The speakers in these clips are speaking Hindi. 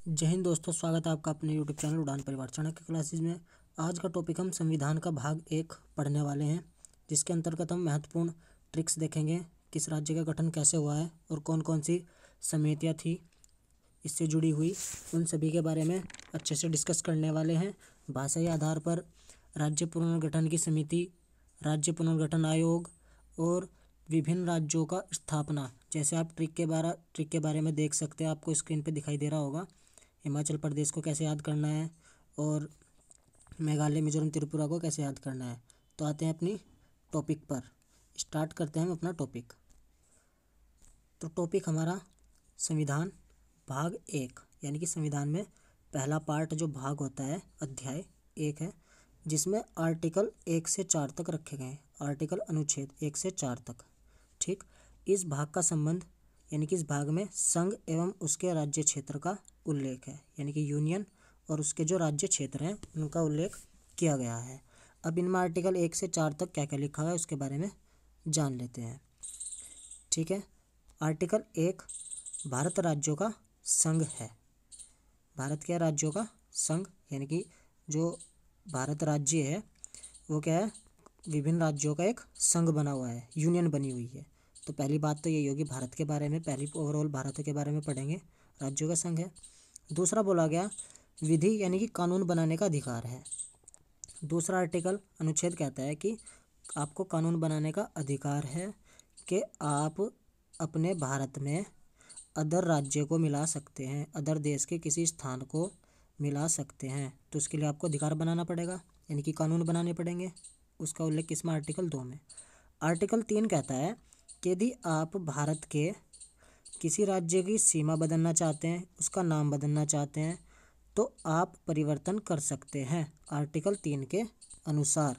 जय हिंद दोस्तों, स्वागत है आपका अपने यूट्यूब चैनल उड़ान परिवार चाणक्य क्लासेस में। आज का टॉपिक हम संविधान का भाग 1 पढ़ने वाले हैं, जिसके अंतर्गत हम महत्वपूर्ण ट्रिक्स देखेंगे। किस राज्य का गठन कैसे हुआ है और कौन कौन सी समितियाँ थी इससे जुड़ी हुई, उन सभी के बारे में अच्छे से डिस्कस करने वाले हैं। भाषाई आधार पर राज्य पुनर्गठन की समिति, राज्य पुनर्गठन आयोग और विभिन्न राज्यों का स्थापना, जैसे आप ट्रिक के बारे में देख सकते हैं, आपको स्क्रीन पे दिखाई दे रहा होगा। हिमाचल प्रदेश को कैसे याद करना है और मेघालय, मिजोरम, त्रिपुरा को कैसे याद करना है। तो आते हैं अपनी टॉपिक पर, स्टार्ट करते हैं हम अपना टॉपिक। तो टॉपिक हमारा संविधान भाग 1, यानी कि संविधान में पहला पार्ट जो भाग होता है, अध्याय 1 है, जिसमें आर्टिकल 1 से 4 तक रखे गए हैं। आर्टिकल अनुच्छेद 1 से 4 तक। ठीक, इस भाग का संबंध, यानी कि इस भाग में संघ एवं उसके राज्य क्षेत्र का उल्लेख है, यानी कि यूनियन और उसके जो राज्य क्षेत्र हैं उनका उल्लेख किया गया है। अब इनमें आर्टिकल 1 से 4 तक क्या क्या लिखा है उसके बारे में जान लेते हैं। ठीक है, आर्टिकल 1 भारत राज्यों का संघ है। भारत के राज्यों का संघ, यानी कि जो भारत राज्य है वो क्या है, विभिन्न राज्यों का एक संघ बना हुआ है, यूनियन बनी हुई है। तो पहली बात तो यही होगी, भारत के बारे में, पहली ओवरऑल भारत के बारे में पढ़ेंगे, राज्यों का संघ है। दूसरा बोला गया विधि, यानी कि कानून बनाने का अधिकार है। दूसरा आर्टिकल अनुच्छेद कहता है कि आपको कानून बनाने का अधिकार है कि आप अपने भारत में अदर राज्य को मिला सकते हैं, अदर देश के किसी स्थान को मिला सकते हैं। तो उसके लिए आपको अधिकार बनाना पड़ेगा, यानी कि कानून बनाने पड़ेंगे। उसका उल्लेख किसमें, आर्टिकल 2 में। आर्टिकल 3 कहता है कि यदि आप भारत के किसी राज्य की सीमा बदलना चाहते हैं, उसका नाम बदलना चाहते हैं, तो आप परिवर्तन कर सकते हैं आर्टिकल 3 के अनुसार।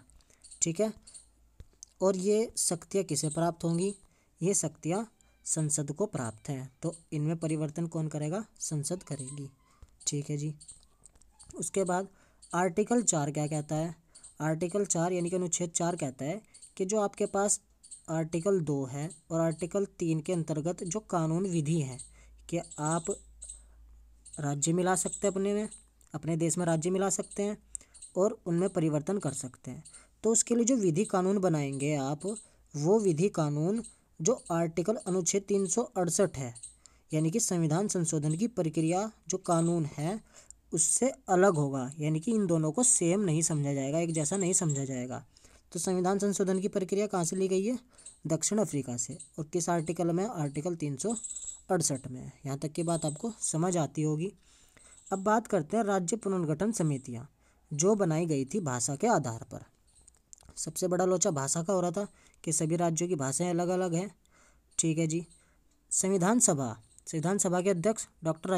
ठीक है, और ये शक्तियाँ किसे प्राप्त होंगी, ये शक्तियाँ संसद को प्राप्त हैं। तो इनमें परिवर्तन कौन करेगा, संसद करेगी। ठीक है जी। उसके बाद आर्टिकल 4 क्या कहता है, आर्टिकल 4 यानी कि अनुच्छेद 4 कहता है कि जो आपके पास आर्टिकल 2 है और आर्टिकल 3 के अंतर्गत जो कानून विधि है कि आप राज्य मिला सकते हैं, अपने देश में राज्य मिला सकते हैं और उनमें परिवर्तन कर सकते हैं। तो उसके लिए जो विधि कानून बनाएंगे आप, वो विधि कानून जो आर्टिकल अनुच्छेद 368 है, यानी कि संविधान संशोधन की प्रक्रिया जो कानून है उससे अलग होगा, यानी कि इन दोनों को सेम नहीं समझा जाएगा, एक जैसा नहीं समझा जाएगा। तो संविधान संशोधन की प्रक्रिया कहाँ से ली गई है, दक्षिण अफ्रीका से। और किस आर्टिकल में, आर्टिकल 368 में। यहाँ तक की बात आपको समझ आती होगी। अब बात करते हैं राज्य पुनर्गठन समितियाँ जो बनाई गई थी भाषा के आधार पर। सबसे बड़ा लोचा भाषा का हो रहा था कि सभी राज्यों की भाषाएं अलग अलग हैं। ठीक है जी। संविधान सभा के अध्यक्ष डॉक्टर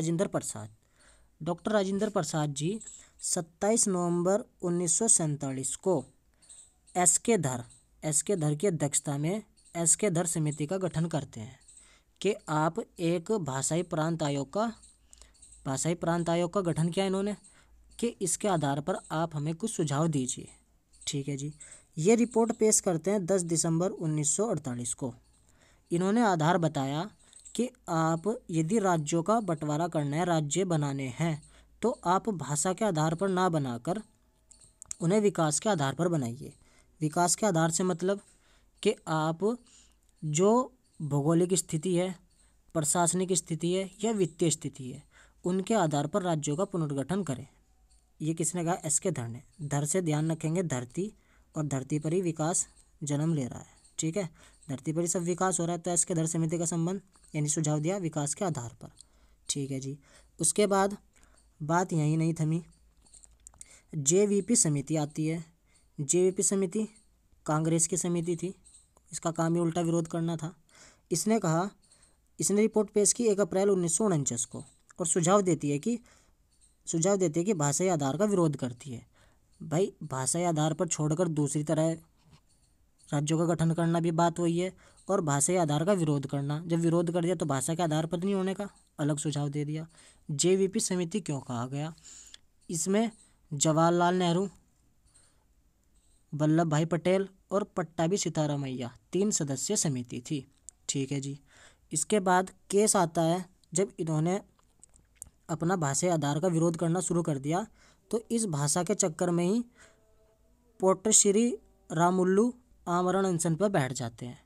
राजेंद्र प्रसाद जी 27 नवंबर 1947 को एस के धर की अध्यक्षता में एस के धर समिति का गठन करते हैं कि आप एक भाषाई प्रांत आयोग का गठन किया इन्होंने, कि इसके आधार पर आप हमें कुछ सुझाव दीजिए। ठीक है जी। ये रिपोर्ट पेश करते हैं 10 दिसंबर 1948 को। इन्होंने आधार बताया कि आप यदि राज्यों का बंटवारा करना है, राज्य बनाने हैं, तो आप भाषा के आधार पर ना बनाकर उन्हें विकास के आधार पर बनाइए। विकास के आधार से मतलब कि आप जो भौगोलिक स्थिति है, प्रशासनिक स्थिति है या वित्तीय स्थिति है, उनके आधार पर राज्यों का पुनर्गठन करें। ये किसने कहा, एस के धर ने। धर से ध्यान रखेंगे धरती, और धरती पर ही विकास जन्म ले रहा है। ठीक है, धरती पर ही सब विकास हो रहा है। तो एस के धर समिति का संबंध, यानी सुझाव दिया विकास के आधार पर। ठीक है जी। उसके बाद बात यहीं नहीं थमी, जेवीपी समिति आती है। जेवीपी समिति कांग्रेस की समिति थी, इसका काम ही उल्टा विरोध करना था। इसने रिपोर्ट पेश की 1 अप्रैल 1949 को, और सुझाव देती है कि भाषाई आधार का विरोध करती है। भाई, भाषाई आधार पर छोड़कर दूसरी तरह राज्यों का गठन करना भी बात वही है, और भाषाई आधार का विरोध करना, जब विरोध कर दिया तो भाषा के आधार पर नहीं होने का अलग सुझाव दे दिया। जेवीपी समिति क्यों कहा गया, इसमें जवाहरलाल नेहरू, वल्लभ भाई पटेल और पट्टाभी सितारामैया 3 सदस्यीय समिति थी। ठीक है जी। इसके बाद केस आता है जब इन्होंने अपना भाषाई आधार का विरोध करना शुरू कर दिया। तो इस भाषा के चक्कर में ही पोट्टश्री रामुलु आमरण अनशन पर बैठ जाते हैं।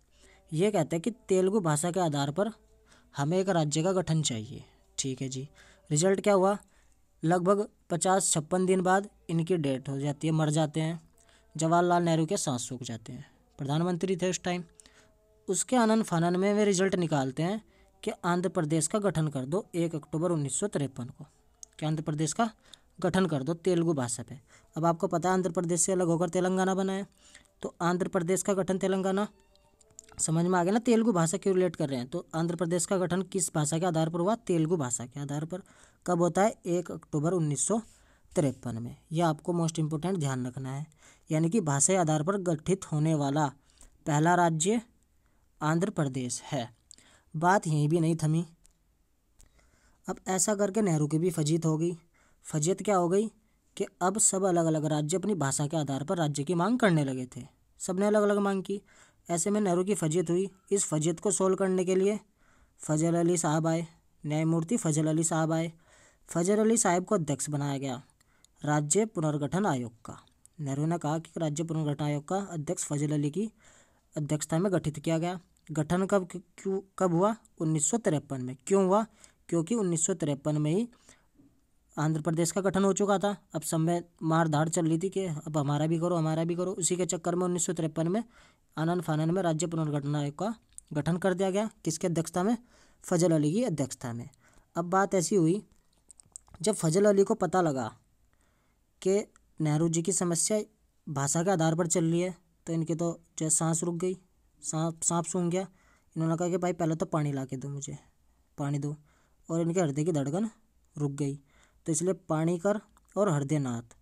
ये कहते हैं कि तेलुगु भाषा के आधार पर हमें एक राज्य का गठन चाहिए। ठीक है जी। रिजल्ट क्या हुआ? लगभग 50-56 दिन बाद इनकी डेथ हो जाती है, मर जाते हैं। जवाहरलाल नेहरू के सांस सूख जाते हैं, प्रधानमंत्री थे उस टाइम। उसके आनन फानन में वे रिजल्ट निकालते हैं कि आंध्र प्रदेश का गठन कर दो 1 अक्टूबर 1953 को, कि आंध्र प्रदेश का गठन कर दो तेलुगु भाषा पे। अब आपको पता है आंध्र प्रदेश से अलग होकर तेलंगाना बना है, तो आंध्र प्रदेश का गठन तेलंगाना, समझ में आ गया ना तेलुगु भाषा क्यों रिलेट कर रहे हैं। तो आंध्र प्रदेश का गठन किस भाषा के आधार पर हुआ? तेलुगु भाषा के आधार पर। कब होता है? 1 अक्टूबर 1953 में। यह आपको मोस्ट इंपोर्टेंट ध्यान रखना है। यानी कि भाषाई आधार पर गठित होने वाला पहला राज्य आंध्र प्रदेश है। बात यहीं भी नहीं थमी। अब ऐसा करके नेहरू की भी फजीत हो गई। फजीत क्या हो गई कि अब सब अलग अलग राज्य अपनी भाषा के आधार पर राज्य की मांग करने लगे थे। सब ने अलग अलग मांग की। ऐसे में नेहरू की फजीत हुई। इस फजीत को सोल्व करने के लिए फजल अली साहब आए, न्यायमूर्ति फजल अली साहब आए। फजल अली साहब को अध्यक्ष बनाया गया राज्य पुनर्गठन आयोग का। नेहरू ने कहा कि राज्य पुनर्गठन आयोग का अध्यक्ष फजल अली की अध्यक्षता में गठित किया गया। गठन कब हुआ? 1953 में। क्यों हुआ? क्योंकि 1953 में ही आंध्र प्रदेश का गठन हो चुका था। अब सब में मार धाड़ चल रही थी कि अब हमारा भी करो, हमारा भी करो। उसी के चक्कर में 1953 में आनन फानन में राज्य पुनर्गठन आयोग का गठन कर दिया गया। किसकी अध्यक्षता में? फजल अली की अध्यक्षता में। अब बात ऐसी हुई, जब फजल अली को पता लगा कि नेहरू जी की समस्या भाषा के आधार पर चल रही है, तो इनके तो जो सांस रुक गई, सांप सूंघ गया। इन्होंने कहा कि भाई पहले तो पानी ला के दो, मुझे पानी दो। और इनके हृदय की धड़कन रुक गई। तो इसलिए पाणिकर और हृदयनाथ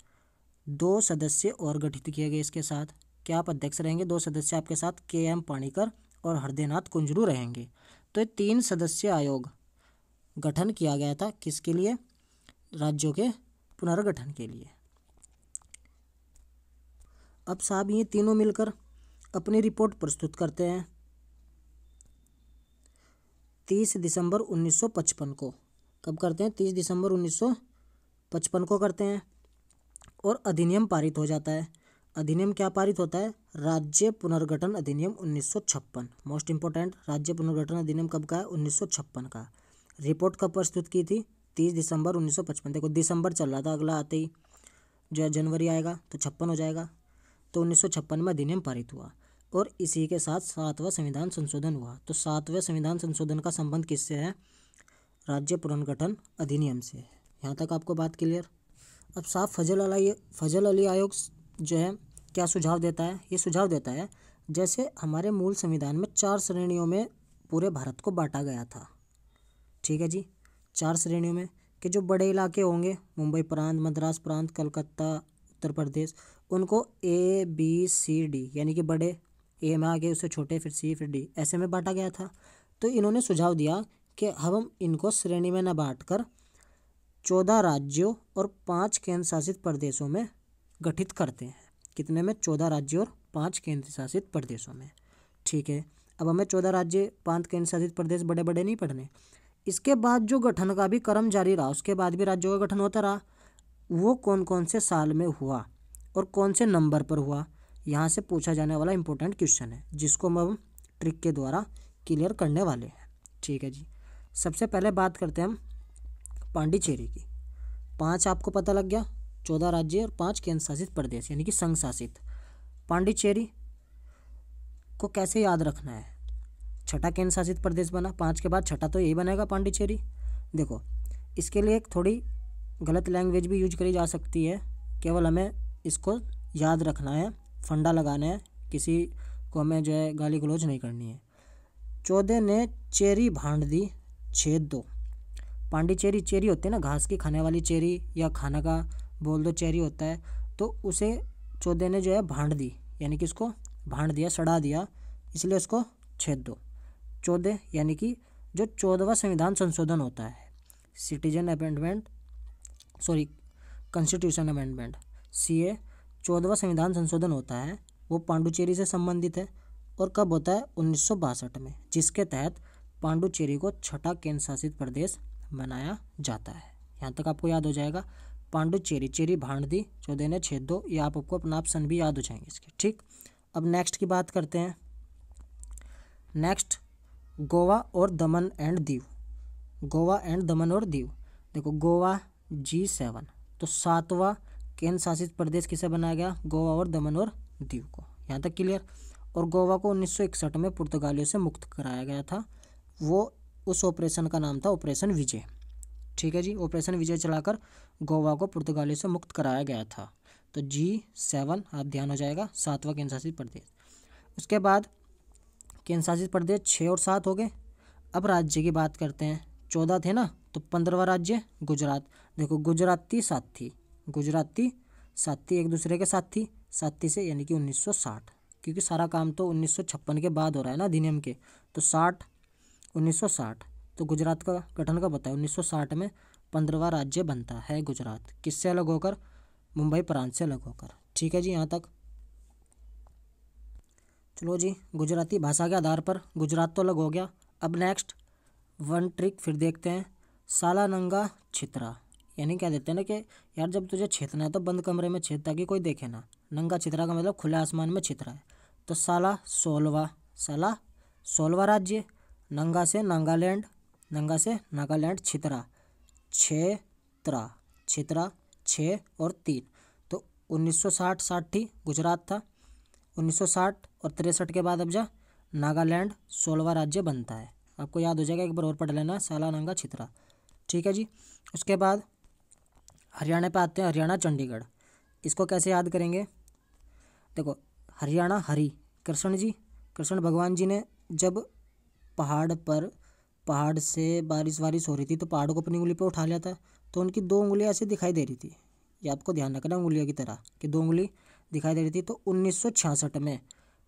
2 सदस्य और गठित किए गए इसके साथ। क्या आप अध्यक्ष रहेंगे? 2 सदस्य आपके साथ KM पाणिकर और हृदयनाथ कुंजरू रहेंगे। तो ये 3 सदस्य आयोग गठन किया गया था। किसके लिए? राज्यों के पुनर्गठन के लिए। अब साहब ये तीनों मिलकर अपनी रिपोर्ट प्रस्तुत करते हैं 30 दिसंबर 1955 को। कब करते हैं? 30 दिसंबर 1955 को करते हैं। और अधिनियम पारित हो जाता है। अधिनियम क्या पारित होता है? राज्य पुनर्गठन अधिनियम 1956। मोस्ट इंपोर्टेंट, राज्य पुनर्गठन अधिनियम कब का है? 1956 का। रिपोर्ट कब प्रस्तुत की थी? 30 दिसंबर 1955। देखो दिसंबर चल रहा था, अगला आते ही जो जनवरी आएगा तो 56 हो जाएगा। तो 1956 में अधिनियम पारित हुआ और इसी के साथ 7वां संविधान संशोधन हुआ। तो 7वें संविधान संशोधन का संबंध किससे है? राज्य पुनर्गठन अधिनियम से। यहाँ तक आपको बात क्लियर? अब साहब फजल अली आयोग जो है क्या सुझाव देता है? ये सुझाव देता है जैसे हमारे मूल संविधान में 4 श्रेणियों में पूरे भारत को बांटा गया था। ठीक है जी, 4 श्रेणियों में कि जो बड़े इलाके होंगे, मुंबई प्रांत, मद्रास प्रांत, कलकत्ता, उत्तर प्रदेश, उनको ABCD यानी कि बड़े ए में आगे, उससे छोटे, फिर C, फिर D ऐसे में बांटा गया था। तो इन्होंने सुझाव दिया कि हम इनको श्रेणी में न बांटकर 14 राज्यों और 5 केंद्र शासित प्रदेशों में गठित करते हैं। कितने में? 14 राज्यों और 5 केंद्र शासित प्रदेशों में। ठीक है। अब हमें 14 राज्य 5 केंद्र शासित प्रदेश बड़े बड़े नहीं पढ़ने। इसके बाद जो गठन का भी क्रम जारी रहा, उसके बाद भी राज्यों का गठन होता रहा। वो कौन कौन से साल में हुआ और कौन से नंबर पर हुआ, यहाँ से पूछा जाने वाला इंपॉर्टेंट क्वेश्चन है, जिसको हम ट्रिक के द्वारा क्लियर करने वाले हैं। ठीक है जी। सबसे पहले बात करते हैं हम पांडिचेरी की। 5 आपको पता लग गया, 14 राज्य और 5 केंद्र शासित प्रदेश यानी कि संघ शासित। पांडिचेरी को कैसे याद रखना है? छठा केंद्र शासित प्रदेश बना, 5 के बाद छठा तो यही बनेगा पांडिचेरी। देखो इसके लिए एक थोड़ी गलत लैंग्वेज भी यूज करी जा सकती है, केवल हमें इसको याद रखना है, फंडा लगाना है, किसी को हमें जो है गाली गलौज नहीं करनी है। 14 ने चेरी भांड दी, छेद दो। पांडिचेरी चेरी होती है ना, घास की खाने वाली चेरी, या खाना का बोल दो चेरी होता है, तो उसे 14 ने जो है भांड दी, यानी कि इसको भांड दिया, सड़ा दिया, इसलिए उसको छेद दो। 14 यानी कि जो 14वां संविधान संशोधन होता है, कॉन्स्टिट्यूशन अमेंडमेंट CA, 14वां संविधान संशोधन होता है, वो पांडुचेरी से संबंधित है। और कब होता है? 1962 में, जिसके तहत पांडुचेरी को छठा केंद्र शासित प्रदेश बनाया जाता है। यहाँ तक आपको याद हो जाएगा। पांडुचेरी, चेरी भांड दी, चौदह ने छेद दो, ये आपको अपना ऑप्शन भी याद हो जाएंगे इसके। ठीक, अब नेक्स्ट की बात करते हैं। नेक्स्ट गोवा और दमन एंड दीव। गोवा एंड दमन और दीव, देखो गोवा G7, तो 7वां केंद्र शासित प्रदेश किसे बनाया गया? गोवा और दमन और दीव को। यहाँ तक क्लियर। और गोवा को 1961 में पुर्तगालियों से मुक्त कराया गया था। वो उस ऑपरेशन का नाम था ऑपरेशन विजय। ठीक है जी, ऑपरेशन विजय चलाकर गोवा को पुर्तगालियों से मुक्त कराया गया था। तो G7 आप ध्यान हो जाएगा, 7वां केंद्र शासित प्रदेश। उसके बाद केंद्र शासित प्रदेश 6 और 7 हो गए। अब राज्य की बात करते हैं। 14 थे ना, तो 15वां राज्य गुजरात। देखो गुजराती साथी, गुजराती साथी एक दूसरे के साथी, साथी से यानी कि 1960, क्योंकि सारा काम तो 1956 के बाद हो रहा है ना अधिनियम के, तो 1960। तो गुजरात का गठन कब होता है? 1960 में 15वां राज्य बनता है गुजरात। किससे अलग होकर? मुंबई प्रांत से अलग होकर। ठीक है जी, यहाँ तक। चलो जी, गुजराती भाषा के आधार पर गुजरात तो अलग हो गया। अब नेक्स्ट वन ट्रिक फिर देखते हैं। साला नंगा छितरा, यानी क्या देते हैं ना कि यार जब तुझे छेतना है तो बंद कमरे में छेद ताकि कोई देखे ना। नंगा छितरा का मतलब खुले आसमान में छितरा है। तो साला 16वां राज्य। नंगा से नागालैंड, नंगा से नागालैंड, छितरा क्षेत्रा, छितरा 6 और 3। तो 1960 60 गुजरात था। 1960 और 63 के बाद अब जा नागालैंड 16वां राज्य बनता है। आपको याद हो जाएगा, एक बार और पढ़ लेना, साला नंगा छितरा। ठीक है जी। उसके बाद हरियाणा पे आते हैं। हरियाणा चंडीगढ़, इसको कैसे याद करेंगे? देखो हरियाणा, हरि कृष्ण जी, कृष्ण भगवान जी ने जब पहाड़ से बारिश हो रही थी तो पहाड़ को अपनी उंगली पे उठा लिया था, तो उनकी 2 उंगलियां ऐसे दिखाई दे रही थी। ये आपको ध्यान रखना, उंगलियों की तरह कि 2 उंगली दिखाई दे रही थी। तो 1966 में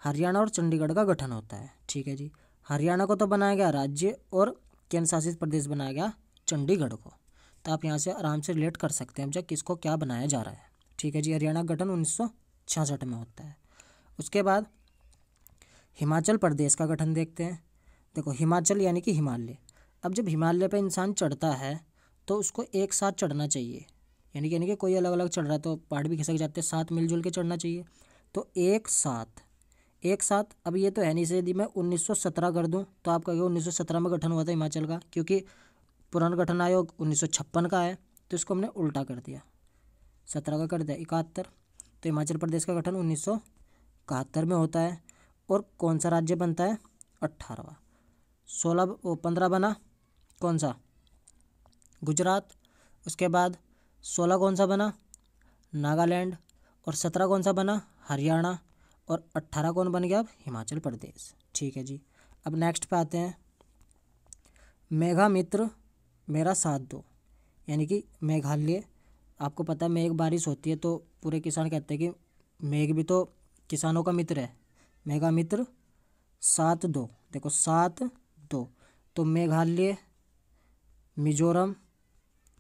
हरियाणा और चंडीगढ़ का गठन होता है। ठीक है जी। हरियाणा को तो बनाया गया राज्य और केंद्र शासित प्रदेश बनाया गया चंडीगढ़ को। तो आप यहाँ से आराम से रिलेट कर सकते हैं जब किसको क्या बनाया जा रहा है। ठीक है जी, हरियाणा गठन 1966 में होता है। उसके बाद हिमाचल प्रदेश का गठन देखते हैं। देखो हिमाचल यानी कि हिमालय। अब जब हिमालय पे इंसान चढ़ता है तो उसको एक साथ चढ़ना चाहिए, यानी कि कोई अलग अलग चढ़ रहा है तो पहाड़ भी खिसक जाते हैं, साथ मिलजुल के चढ़ना चाहिए। तो एक साथ अब ये तो है नहीं से, यदि मैं 1917 कर दूं तो आप कहोगे 1917 में गठन हुआ था हिमाचल का, क्योंकि पुनर्गठन आयोग 1956 का है, तो इसको हमने उल्टा कर दिया, 17 का कर दिया 71। तो हिमाचल प्रदेश का गठन 1971 में होता है। और कौन सा राज्य बनता है? 18वां। 15 बना कौन सा? गुजरात। उसके बाद 16 कौन सा बना? नागालैंड। और 17 कौन सा बना? हरियाणा। और 18 कौन बन गया? अब हिमाचल प्रदेश। ठीक है जी। अब नेक्स्ट पे आते हैं। मेघा मित्र मेरा साथ दो, यानी कि मेघालय। आपको पता है मेघ बारिश होती है तो पूरे किसान कहते हैं कि मेघ भी तो किसानों का मित्र है। मेघा मित्र साथ दो, देखो साथ दो। तो मेघालय, मिजोरम,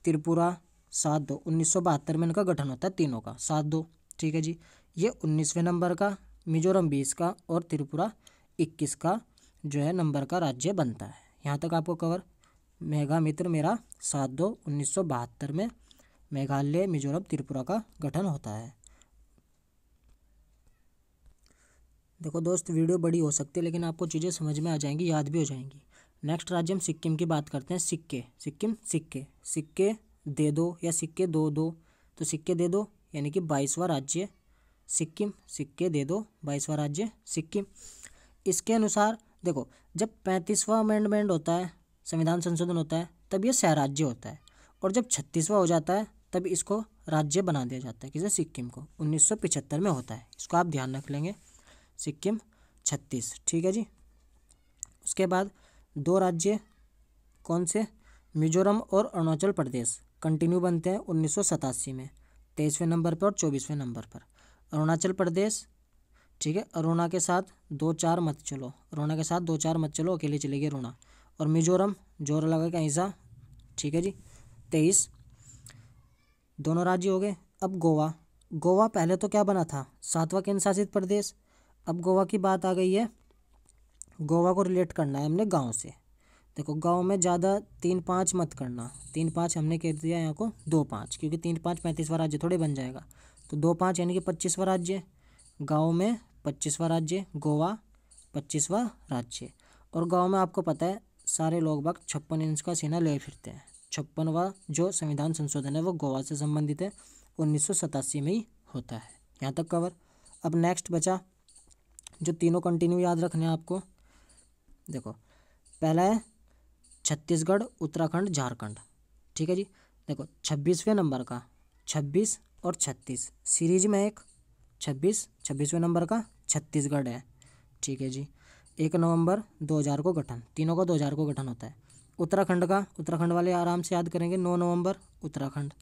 त्रिपुरा साथ दो। 1972 में इनका गठन होता है तीनों का, साथ दो। ठीक है जी। ये 19वें नंबर का, मिजोरम 20 का और त्रिपुरा 21 का जो है नंबर का राज्य बनता है। यहाँ तक आपको कवर। मेघा मित्र मेरा साथ दो 1972 में मेघालय, मिजोरम, त्रिपुरा का गठन होता है। देखो दोस्त, वीडियो बड़ी हो सकती है लेकिन आपको चीज़ें समझ में आ जाएंगी, याद भी हो जाएंगी। नेक्स्ट राज्य हम सिक्किम की बात करते हैं। सिक्किम सिक्के दे दो या सिक्के दो दो, तो सिक्के दे दो यानी कि 22वां राज्य सिक्किम। सिक्के दे दो 22वां राज्य सिक्किम। इसके अनुसार देखो जब 35वां अमेंडमेंट होता है, संविधान संशोधन होता है, तब ये सह राज्य होता है। और जब 36वां हो जाता है तब इसको राज्य बना दिया जाता है। किसे? सिक्किम को। 1975 में होता है, इसको आप ध्यान रख लेंगे। सिक्किम 36। ठीक है जी। उसके बाद 2 राज्य कौन से? मिजोरम और अरुणाचल प्रदेश कंटिन्यू बनते हैं 1987 में, 23वें नंबर पर और 24वें नंबर पर। अरुणाचल प्रदेश, ठीक है, अरुणा के साथ 2-4 मत चलो, अरुणा के साथ 2-4 मत चलो, अकेले चलेगी अरुणा। और मिजोरम जोर लगा के ऐसा। ठीक है जी, 23 दोनों राज्य हो गए। अब गोवा पहले तो क्या बना था? 7वां केंद्र शासित प्रदेश। अब गोवा की बात आ गई है, गोवा को रिलेट करना है हमने गांव से। देखो गांव में ज़्यादा 3-5 मत करना, 3-5 हमने कह दिया यहाँ को 2-5, क्योंकि 3-5 35वां राज्य थोड़े बन जाएगा। तो 2-5 यानी कि 25वां राज्य, गांव में 25वां राज्य, गोवा 25वां राज्य। और गांव में आपको पता है सारे लोग बाग 56 इंच का सीना ले फिरते हैं। 56वां जो संविधान संशोधन है वो गोवा से संबंधित है, 1987 में ही होता है। यहाँ तक कवर। अब नेक्स्ट बचा जो तीनों कंटिन्यू याद रखने हैं आपको। देखो पहला है छत्तीसगढ़, उत्तराखंड, झारखंड, ठीक है जी। देखो 26वें नंबर का 26 और 36 सीरीज में एक 26वें नंबर का छत्तीसगढ़ है, ठीक है जी। 1 नवंबर 2000 को गठन, तीनों का 2000 को गठन होता है। उत्तराखंड वाले आराम से याद करेंगे 9 नवंबर उत्तराखंड।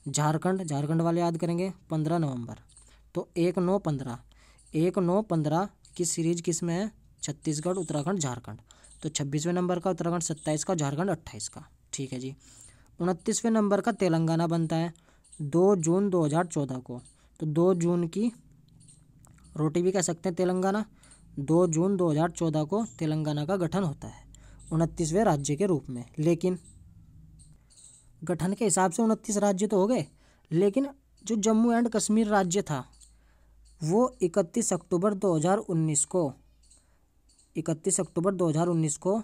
झारखंड वाले याद करेंगे 15 नवंबर। तो 1-9-15 की सीरीज किस में है? छत्तीसगढ़, उत्तराखंड, झारखंड। तो 26वें नंबर का उत्तराखंड 27 का, झारखंड 28 का, ठीक है जी। 29वें नंबर का तेलंगाना बनता है 2 जून 2014 को। तो 2 जून की रोटी भी कह सकते हैं तेलंगाना। 2 जून 2014 को तेलंगाना का गठन होता है 29वें राज्य के रूप में। लेकिन गठन के हिसाब से 29 राज्य तो हो गए, लेकिन जो जम्मू एंड कश्मीर राज्य था वो 31 अक्टूबर 2019 को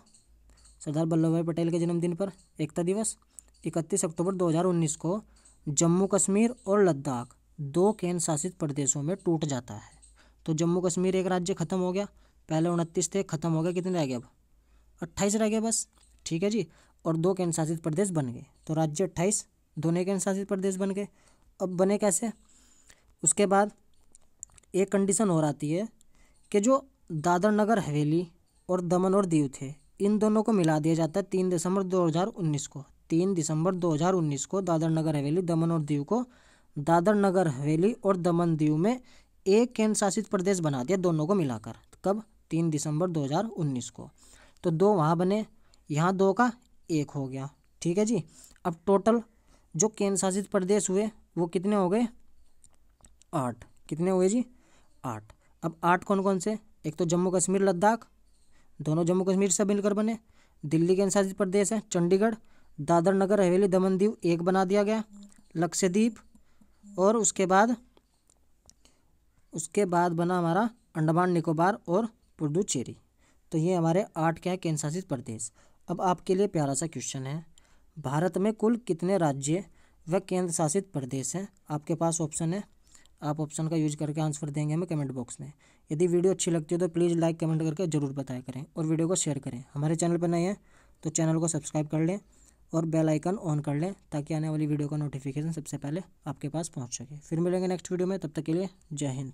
सरदार वल्लभ भाई पटेल के जन्मदिन पर, एकता दिवस, 31 अक्टूबर 2019 को जम्मू कश्मीर और लद्दाख 2 केंद्र शासित प्रदेशों में टूट जाता है। तो जम्मू कश्मीर एक राज्य खत्म हो गया, पहले 29 थे, खत्म हो गए, कितने रह गए अब? 28 रह गए बस, ठीक है जी। और 2 केंद्र शासित प्रदेश बन गए, तो राज्य 28, दोनों केंद्र शासित प्रदेश बन गए। अब बने कैसे? उसके बाद एक कंडीशन और आती है कि जो दादर नगर हवेली और दमन और दीव थे, इन दोनों को मिला दिया जाता है 3 दिसंबर 2019 को। 3 दिसंबर 2019 को दादर नगर हवेली, दमन और दीव को दादर नगर हवेली और दमन दीव में एक केंद्र शासित प्रदेश बना दिया, दोनों को मिलाकर। कब? 3 दिसंबर 2019 को। तो 2 वहाँ बने, यहाँ 2 का 1 हो गया, ठीक है जी। अब टोटल जो केंद्र शासित प्रदेश हुए वो कितने हो गए? 8। कितने हुए जी? 8। अब 8 कौन कौन से? एक तो जम्मू कश्मीर लद्दाख, दोनों जम्मू कश्मीर से मिलकर बने। दिल्ली केंद्र शासित प्रदेश है चंडीगढ़। दादर नगर हवेली दमन दीव एक बना दिया गया, लक्षद्वीप। और उसके बाद बना हमारा अंडमान निकोबार और पुडुचेरी। तो ये हमारे 8 क्या है? केंद्र शासित प्रदेश। अब आपके लिए प्यारा सा क्वेश्चन है, भारत में कुल कितने राज्य व केंद्र शासित प्रदेश हैं? आपके पास ऑप्शन है, आप ऑप्शन का यूज करके आंसर देंगे हमें कमेंट बॉक्स में। यदि वीडियो अच्छी लगती है तो प्लीज़ लाइक कमेंट करके ज़रूर बताया करें और वीडियो को शेयर करें। हमारे चैनल पर नए हैं तो चैनल को सब्सक्राइब कर लें और बेल आइकन ऑन कर लें ताकि आने वाली वीडियो का नोटिफिकेशन सबसे पहले आपके पास पहुंच सके। फिर मिलेंगे नेक्स्ट वीडियो में, तब तक के लिए जय हिंद।